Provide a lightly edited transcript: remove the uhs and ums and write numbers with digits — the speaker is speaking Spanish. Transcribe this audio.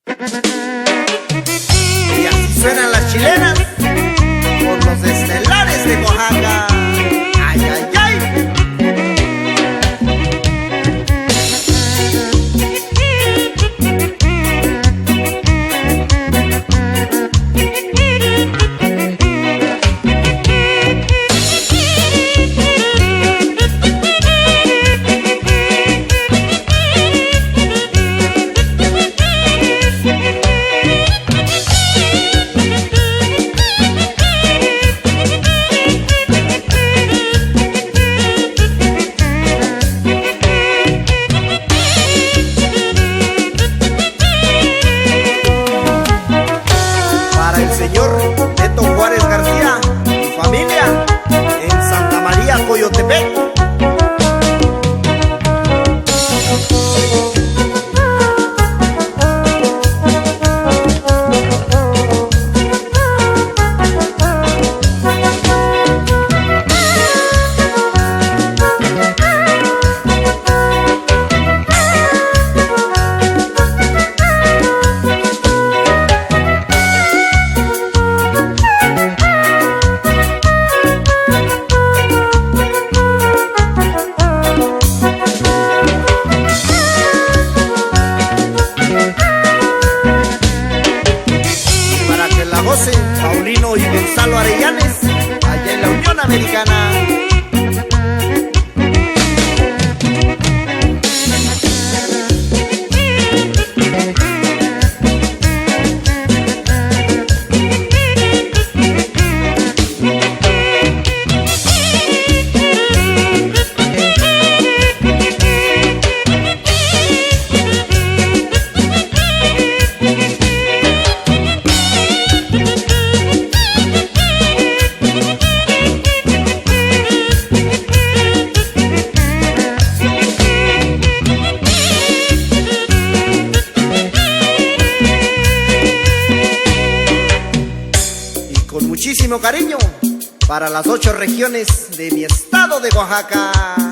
Y así suenan las chilenas por los estelares de Oaxaca. Ay, ay, ay. Señor Beto Juárez García y familia en Santa María, Coyotepec. Paulino y Gonzalo Arellanes, allá en la Unión Americana. Con muchísimo cariño para las 8 regiones de mi estado de Oaxaca.